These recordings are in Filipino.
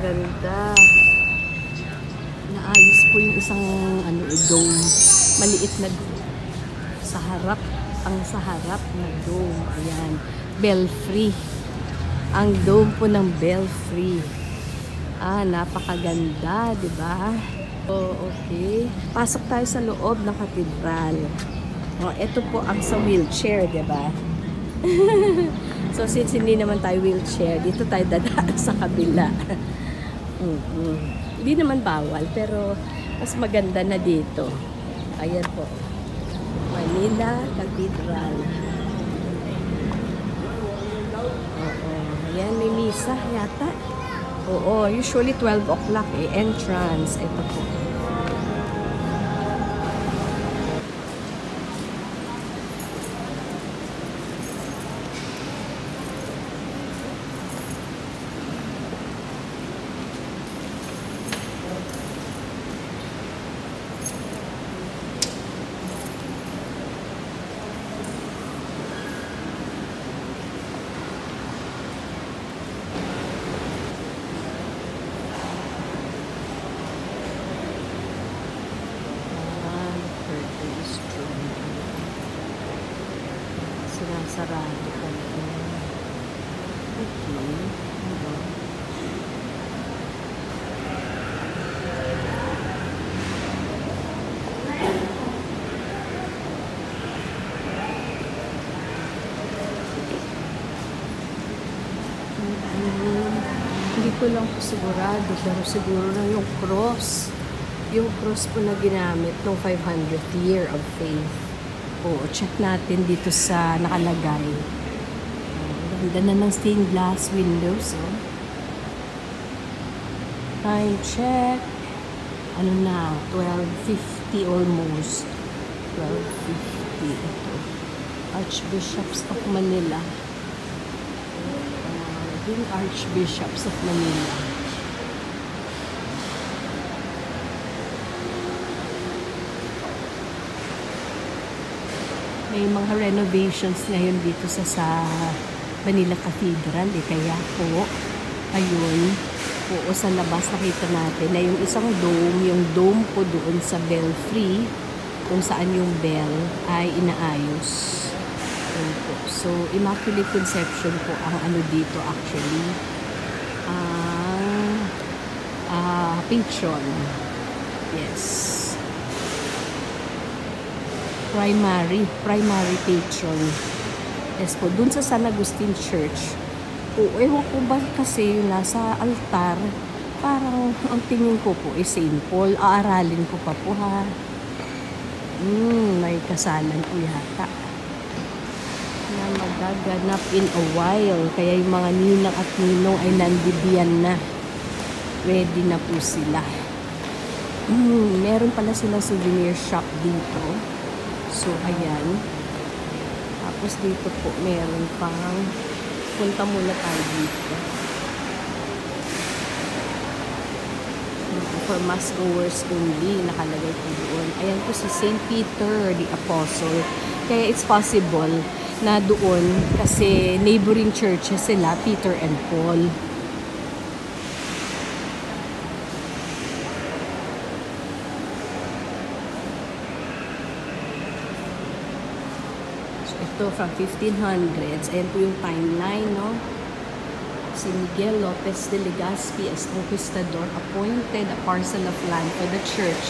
Ganda. Naayos po yung isang dome. Maliit na dome. Sa harap na dome. Ayan. Belfry. Ang dome po ng Belfry. Napakaganda, di ba? Okay. Pasok tayo sa loob ng katedral. Ito po ang sa wheelchair, di ba? So, since hindi naman tayo wheelchair, dito tayo dadaan sa kabila. Hindi naman bawal, pero mas maganda na dito. Ayan po. Manila Cathedral. Ayan, may misa yata. Oo, usually 12 o'clock entrance. Ito po. Sarado pa ito. Okay. Hindi ko lang po sigurado, pero siguro na yung cross. Yung cross po na ginamit ng 500th year of faith. Check natin dito sa nakalagay. Ganda na ng stained glass windows. Time check. 12:50 almost. 12:50 ito. Archbishops of Manila. Yung Archbishops of Manila. May mga renovations ngayon dito sa Manila Cathedral. Kaya po, ayun, sa labas nakita natin na yung isang dome, yung dome po doon sa Belfry, kung saan yung bell ay inaayos. Po. So, Immaculate Conception po ang dito actually. Patron. Yes. Primary patron. Yes po, dun sa San Agustin Church. Ewan ko ba kasi yung nasa altar, parang ang tingin ko po St. Paul. Aaralin ko pa po ha. May kasalan po yata na magaganap in a while. Kaya yung mga ninang at ninong ay nandidiyan na. Ready na po sila. Meron pala silang souvenir shop dito. So, ayan. Tapos dito po, meron pang punta muna tayo dito. For mass goers only, nakalagay po doon. Ayan po si St. Peter, the Apostle. Kaya it's possible na doon, kasi neighboring churches sila, Peter and Paul. Ito from 1500s. Ayan po yung timeline, no? Si Miguel Lopez de Legazpi as conquistador appointed a parcel of land for the church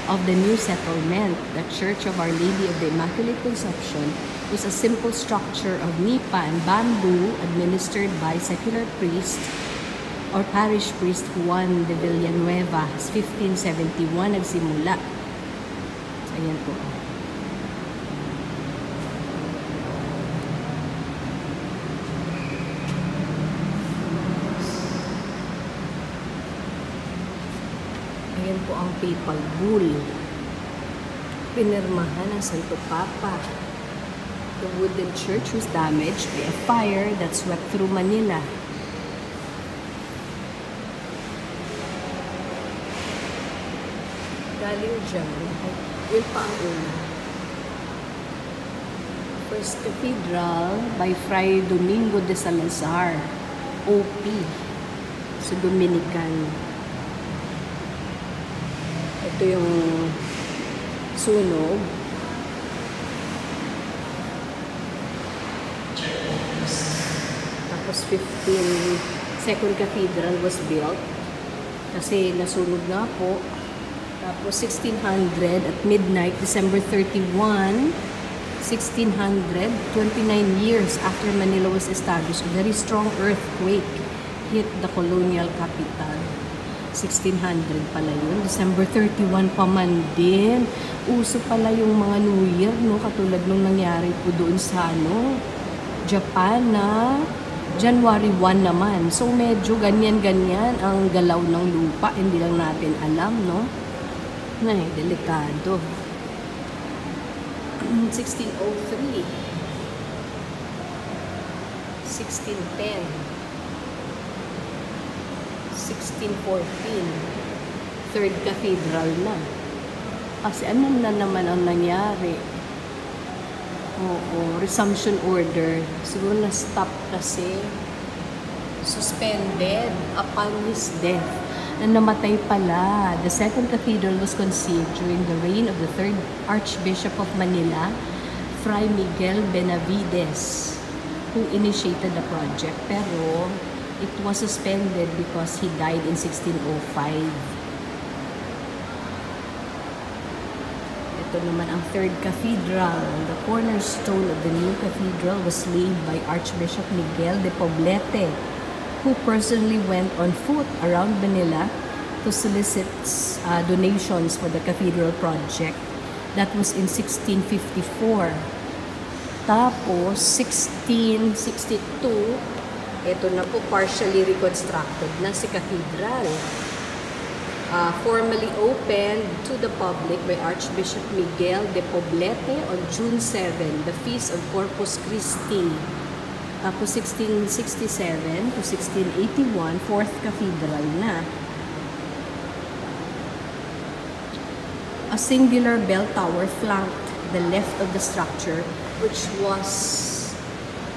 of the new settlement. The Church of Our Lady of the Immaculate Conception was a simple structure of nipa and bamboo administered by secular priest or parish priest Juan de Villanueva. 1571 nagsimula. Ayan po. Ayan po ang papal bull. Pinirmahan ng Santo Papa. The wooden church was damaged by a fire that swept through Manila. Galing dyan, yun pa ang una. First Cathedral by Fray Domingo de Salazar, OP. So, Dominican. Ito yung sunog. Tapos 2nd cathedral was built kasi nasunog nga po. Tapos 1600 at midnight, December 31, 1600, 29 years after Manila was established, a very strong earthquake hit the colonial capital. 1600 pala yun. December 31 pa man din. Uso pala yung mga New Year, no? Katulad nung nangyari po doon sa Japan na January 1 naman. So, medyo ganyan-ganyan ang galaw ng lupa. Hindi lang natin alam, no? Ay, delikado. 1603. 1610. 1614. Third cathedral na. Kasi ano na naman ang nangyari? Oo, resumption order. Siguro na-stop kasi. Suspended upon his death. Na namatay pala. The second cathedral was conceived during the reign of the third Archbishop of Manila, Fray Miguel Benavides, who initiated the project. Pero it was suspended because he died in 1605. Ito naman ang third cathedral. The cornerstone of the new cathedral was laid by Archbishop Miguel de Poblete, who personally went on foot around Manila to solicit donations for the cathedral project. That was in 1654. Tapos, 1662, ito na po, partially reconstructed na si cathedral. Formally opened to the public by Archbishop Miguel de Poblete on June 7, the Feast of Corpus Christi. Tapos 1667 to 1681, fourth cathedral na. A singular bell tower flanked the left of the structure, which was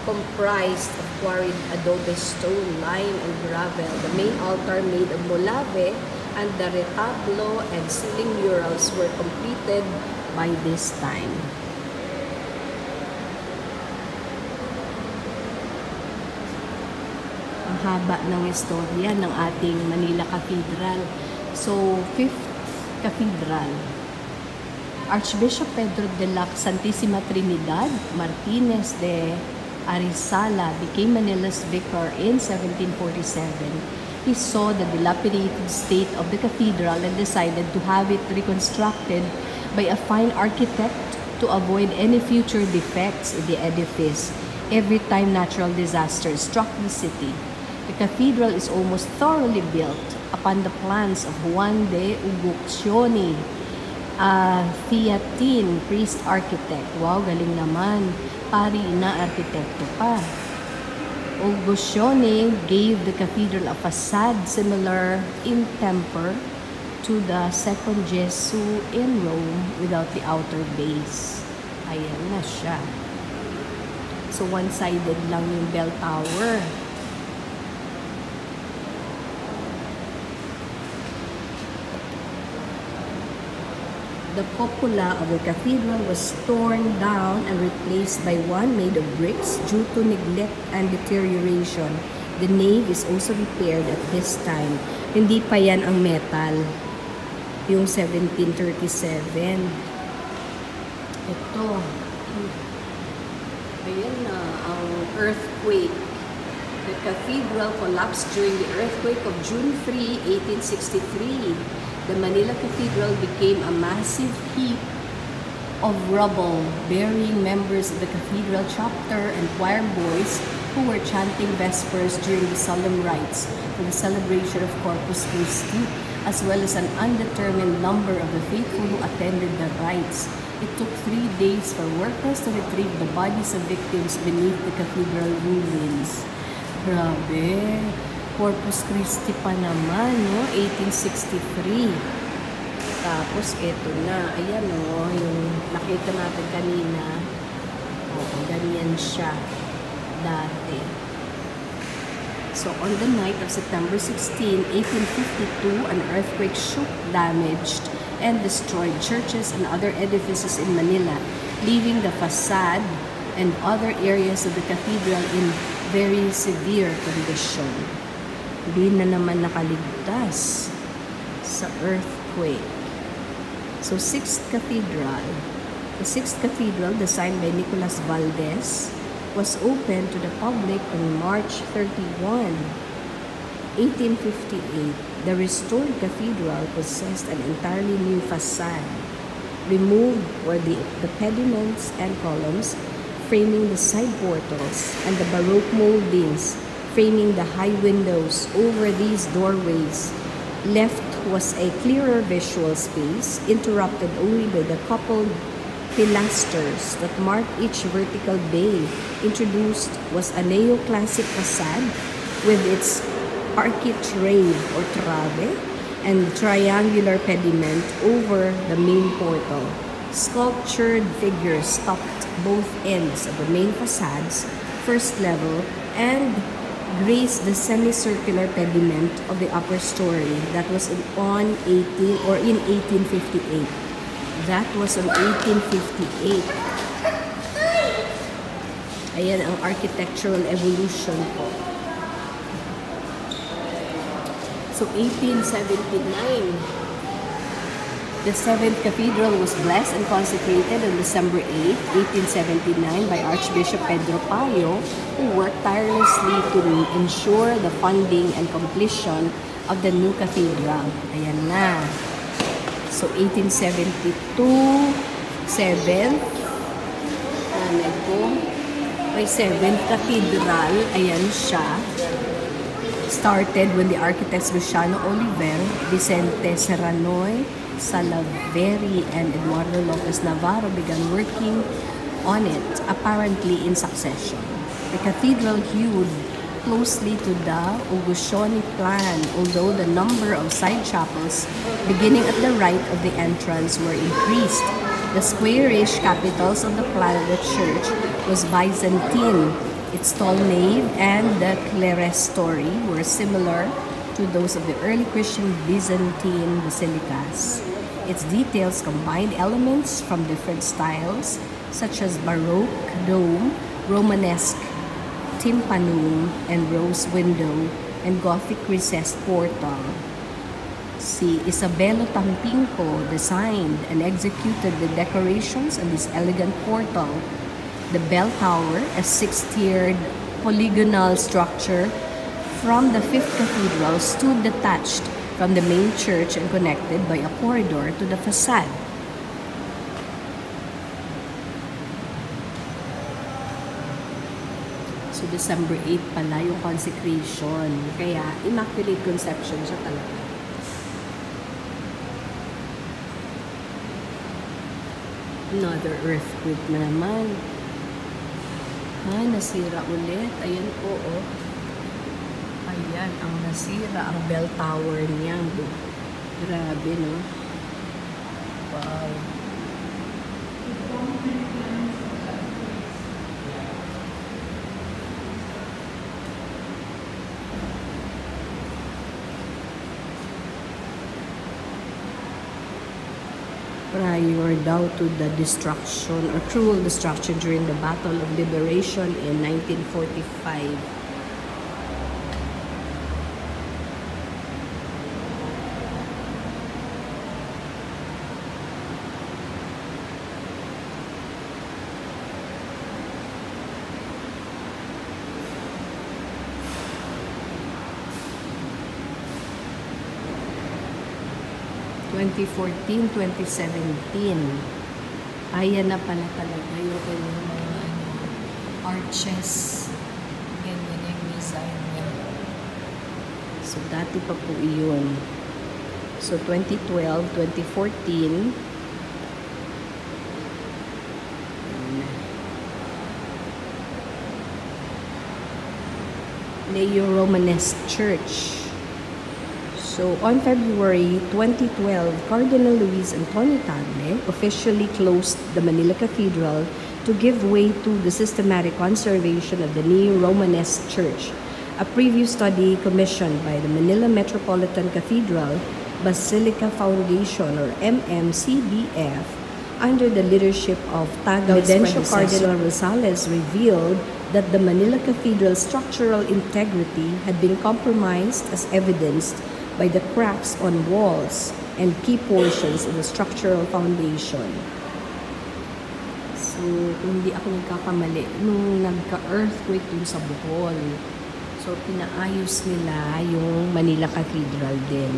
comprised of quarried adobe stone, lime, and gravel. The main altar made of molave and the retablo and ceiling murals were completed by this time. Ang haba ng istorya ng ating Manila Cathedral. So, fifth cathedral. Archbishop Pedro de la Santissima Trinidad Martinez de Arizala became Manila's vicar in 1747. He saw the dilapidated state of the cathedral and decided to have it reconstructed by a fine architect to avoid any future defects in the edifice every time natural disasters struck the city. The cathedral is almost thoroughly built upon the plans of Juan de Uguccione, a Theatine priest architect. Wow, galing naman. Pari na arkitekto pa. Uguccione gave the cathedral a facade similar in temper to the second Gesu in Rome without the outer base. Ayan na siya. So, one-sided lang yung bell tower. The cupola of the cathedral was torn down and replaced by one made of bricks due to neglect and deterioration. The nave is also repaired at this time. Hindi pa yan ang metal. Yung 1737. Ito. Ayan na, ang earthquake. The cathedral collapsed during the earthquake of June 3, 1863. The Manila Cathedral became a massive heap of rubble, burying members of the cathedral chapter and choir boys who were chanting Vespers during the solemn rites for the celebration of Corpus Christi, as well as an undetermined number of the faithful who attended the rites. It took 3 days for workers to retrieve the bodies of victims beneath the cathedral ruins. Grabe! Corpus Christi pa naman, no? 1863. Tapos, eto na. Ayan, no? Yung nakita natin kanina. Oo, ganyan siya dati. So on the night of September 16, 1852, an earthquake shook, damaged, and destroyed churches and other edifices in Manila, leaving the facade and other areas of the cathedral in very severe condition. Hindi na naman nakaligtas sa earthquake. So, the sixth cathedral, designed by Nicolas Valdez, was opened to the public on March 31, 1858. The restored cathedral possessed an entirely new facade. Removed were the pediments and columns framing the side portals and the Baroque moldings framing the high windows over these doorways. Left was a clearer visual space, interrupted only by the coupled pilasters that mark each vertical bay. Introduced was a neoclassic facade with its architrave or trave and triangular pediment over the main portal. Sculptured figures topped both ends of the main facade's first level and graced the semicircular pediment of the upper story that was in 1858. That was in 1858. Ayan ang architectural evolution po. So 1879, the seventh cathedral was blessed and consecrated on December 8, 1879 by Archbishop Pedro Payo, who worked tirelessly to ensure the funding and completion of the new cathedral. Ayan na. So 1872, 7th, may 7th cathedral. Ayan siya. Started when the architects Luciano Oliver, Vicente Serranoy, Salaveri, and Eduardo Lopez Navarro began working on it, apparently in succession. The cathedral hewed closely to the Uguccione plan, although the number of side chapels beginning at the right of the entrance were increased. The squarish capitals of the plan of the church was Byzantine. Its tall nave and the clerestory were similar to those of the early Christian Byzantine basilicas. Its details combined elements from different styles, such as Baroque dome, Romanesque tympanum and rose window, and Gothic recessed portal. Si Isabelo Tampinco designed and executed the decorations on this elegant portal. The bell tower, a six-tiered polygonal structure from the fifth cathedral, stood detached from the main church and connected by a corridor to the facade. So, December 8 pala yung consecration. Kaya, Immaculate Conception siya talaga. Another earthquake na naman. Ay, nasira ulit. Ayan po, oh. Ayan, ang nasira, ang bell tower niya. Grabe, no? Wow. Prior daw to the destruction or cruel destruction during the Battle of Liberation in 1945. (2014, 2017). Ayan na pala talaga yung mga arches. Ganyan yung design niya. So, dati pa po iyon. So, 2012, 2014. Neo-Romanesque Church. So, on February 2012, Cardinal Luis Antonio Tagle officially closed the Manila Cathedral to give way to the systematic conservation of the Neo-Romanesque Church. A preview study commissioned by the Manila Metropolitan Cathedral Basilica Foundation, or MMCBF, under the leadership of Tagaw's Cardinal Rosales, revealed that the Manila Cathedral's structural integrity had been compromised, as evidenced by the cracks on walls and key portions of the structural foundation. So, kung hindi ako nagkakamali, nung nagka-earthquake dun sa Bohol, so pinaayos nila yung Manila Cathedral din.